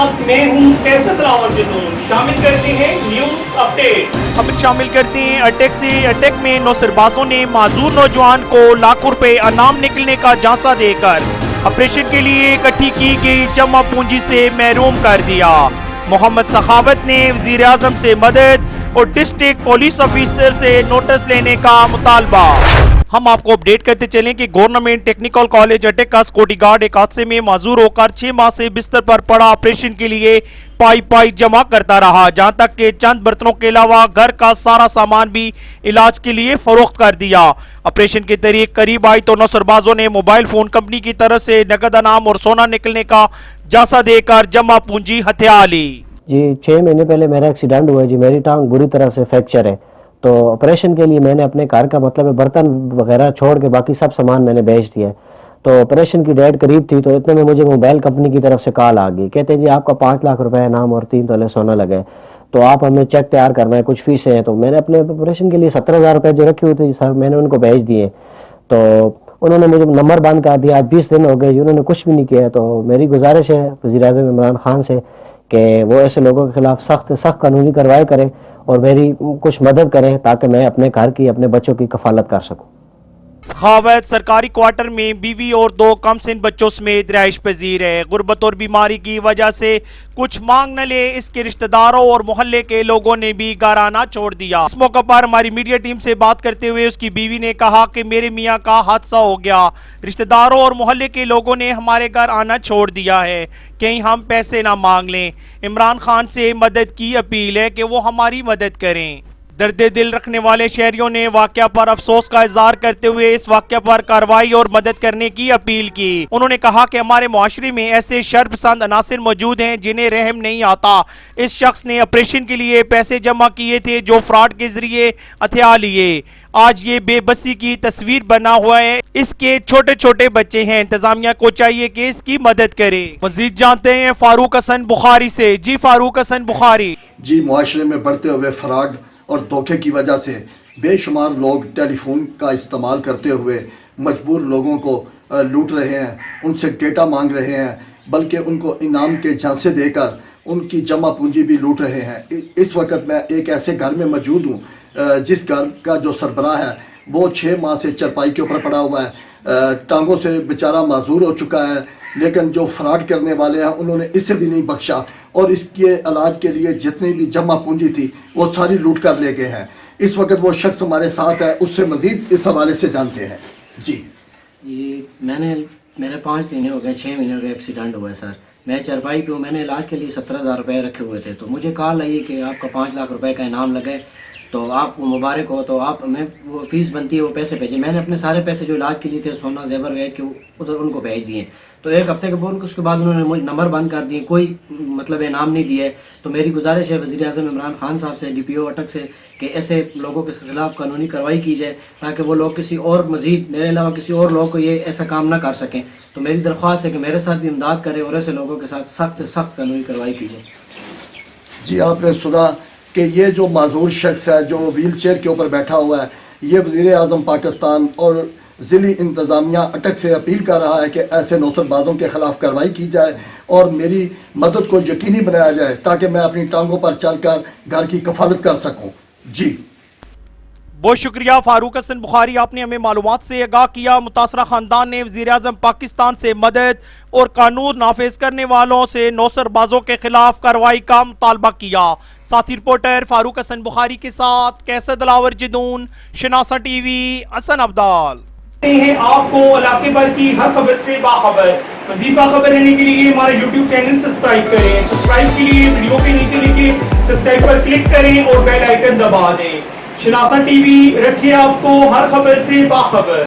साथ मैं हूं कैसर दिलावर जुनून। शामिल करते हैं न्यूज अपडेट। अब शामिल करते हैं अटैक से। अटैक में नौसरबाजों ने माजूर नौजवान को लाखों रुपए इनाम निकलने का झांसा देकर ऑपरेशन के लिए इकट्ठी की गई जमा पूंजी से महरूम कर दिया। मोहम्मद सखावत ने वजीर आजम से मदद और डिस्ट्रिक्ट पुलिस ऑफिसर से नोटिस लेने का मुतालबा। हम आपको अपडेट करते चलें कि गवर्नमेंट टेक्निकल कॉलेज अटैक का सिक्योरिटी गार्ड एक हादसे में माजूर होकर 6 माह से बिस्तर पर पड़ा ऑपरेशन के लिए पाई जमा करता रहा, जहां तक कि चंद बर्तनों के अलावा घर का सारा सामान भी इलाज के लिए फरोख्त कर दिया। ऑपरेशन की तारीख करीब आई तो नौसरबाजों ने मोबाइल फोन कंपनी की तरफ से नकद इनाम और सोना निकलने का झांसा देकर जमा पूंजी हथिया ली। जी 6 महीने पहले मेरा एक्सीडेंट हुआ जी, मेरी टांग बुरी तरह से फ्रैक्चर है, तो ऑपरेशन के लिए मैंने अपने घर का मतलब बर्तन वगैरह छोड़ के बाकी सब सामान मैंने बेच दिया है। तो ऑपरेशन की डेट करीब थी, तो इतने में मुझे मोबाइल कंपनी की तरफ से कॉल आ गई, कहते हैं जी आपका 5 लाख रुपए इनाम और 3 तोले सोना लगे, तो आप हमें चेक तैयार करना है, कुछ फीसें हैं। तो मैंने अपने ऑपरेशन के लिए 17,000 रुपये जो रखे हुए थे सर, मैंने उनको भेज दिए। तो उन्होंने मुझे नंबर बंद कर दिया। आज 20 दिन हो गए, उन्होंने कुछ भी नहीं किया। तो मेरी गुजारिश है वज़ीर आज़म इमरान खान से कि वो ऐसे लोगों के खिलाफ सख्त से सख्त कानूनी कार्रवाई करें और मेरी कुछ मदद करें ताकि मैं अपने घर की, अपने बच्चों की कफालत कर सकूं। सखावत सरकारी क्वार्टर में बीवी और 2 कम सिन बच्चों समेत रिहाइश पजीर है। गुर्बत और बीमारी की वजह से कुछ मांग न ले इसके रिश्तेदारों और मोहल्ले के लोगों ने भी घर आना छोड़ दिया। इस मौके पर हमारी मीडिया टीम से बात करते हुए उसकी बीवी ने कहा कि मेरे मियाँ का हादसा हो गया, रिश्तेदारों और मोहल्ले के लोगों ने हमारे घर आना छोड़ दिया है, कहीं हम पैसे ना मांग लें। इमरान खान से मदद की अपील है कि वो हमारी मदद करें। दर्द दिल रखने वाले शहरियों ने वाकया पर अफसोस का इजहार करते हुए इस वाकया पर कार्रवाई और मदद करने की अपील की। उन्होंने कहा कि हमारे मुआशरे में ऐसे शर्पसंद अनासिर मौजूद हैं जिन्हें रहम नहीं आता। इस शख्स ने ऑपरेशन के लिए पैसे जमा किए थे जो फ्रॉड के जरिए हथिया लिए। आज ये बेबसी की तस्वीर बना हुआ है। इसके छोटे छोटे बच्चे हैं, इंतजामिया को चाहिए कि इसकी मदद करे। मजीद जानते हैं फारूक हसन बुखारी से। जी फारूक हसन बुखारी। जी, मुआशरे में बढ़ते हुए फ्रॉड और धोखे की वजह से बेशुमार लोग टेलीफोन का इस्तेमाल करते हुए मजबूर लोगों को लूट रहे हैं, उनसे डेटा मांग रहे हैं, बल्कि उनको इनाम के झांसे देकर उनकी जमा पूंजी भी लूट रहे हैं। इस वक्त मैं एक ऐसे घर में मौजूद हूँ जिस घर का जो सरबराह है वो 6 माह से चरपाई के ऊपर पड़ा हुआ है, टांगों से बेचारा माजूर हो चुका है, लेकिन जो फ्रॉड करने वाले हैं उन्होंने इसे भी नहीं बख्शा और इसके इलाज के लिए जितनी भी जमा पूंजी थी वो सारी लूट कर ले गए हैं। इस वक्त वो शख्स हमारे साथ है, उससे मज़ीद इस हवाले से जानते हैं। जी मेरे 5 महीने हो गए, 6 महीने हो गए एक्सीडेंट हुआ है सर। मैं चरपाई पे हूँ, मैंने इलाज के लिए 17,000 रुपये रखे हुए थे, तो मुझे कॉल आई कि आपका 5 लाख रुपए का इनाम लगे, तो आपको मुबारक हो, तो आप हमें वो फीस बनती है वो पैसे भेजें। मैंने अपने सारे पैसे जो इलाज के लिए थे, सोना जेवर वगैरह के, उधर उनको भेज दिए। तो 1 हफ्ते के बाद उसके बाद उन्होंने मुझे नंबर बंद कर दिए, कोई मतलब इनाम नहीं दिए। तो मेरी गुजारिश है वज़ीर आज़म इमरान खान साहब से, DPO अटक से, कि ऐसे लोगों के खिलाफ कानूनी कार्रवाई की जाए ताकि वो लोग किसी और मज़ीद मेरे अलावा किसी और लोग को ये ऐसा काम ना कर सकें। तो मेरी दरख्वास्त है कि मेरे साथ भी इमदाद करें और ऐसे लोगों के साथ सख्त से सख्त कानूनी कार्रवाई की जाए। जी, आपने सुना कि ये जो माजूर शख्स है जो व्हील चेयर के ऊपर बैठा हुआ है, ये वज़ीर आज़म पाकिस्तान और ज़िली इंतज़ामिया अटक से अपील कर रहा है कि ऐसे नौसरबाजों के ख़िलाफ़ कार्रवाई की जाए और मेरी मदद को यकीनी बनाया जाए ताकि मैं अपनी टांगों पर चलकर घर की कफालत कर सकूं। जी बहुत शुक्रिया फारूक हसन बुखारी, आपने हमें मालूमात से आगाह किया। मुतासरा खानदान ने वज़ीर आज़म पाकिस्तान से मदद और कानून नाफिज करने वालों से नौसरबाजों के खिलाफ कार्रवाई का मुतालबा किया। साथी रिपोर्टर फारूक हसन बुखारी के साथ कैसर दिलावर जुनून, शनासा TV, हसन अब्दाल। हैं आपको इलाके भर की हर खबर से बाखबर। मज़ीद बाखबर रहने के लिए हमारा YouTube चैनल सब्सक्राइब करें। सब्सक्राइब के लिए वीडियो के नीचे लिखे सब्सक्राइब पर क्लिक करें और बेल आइकन दबा दें। शनासा TV रखिए आपको हर खबर से बाखबर।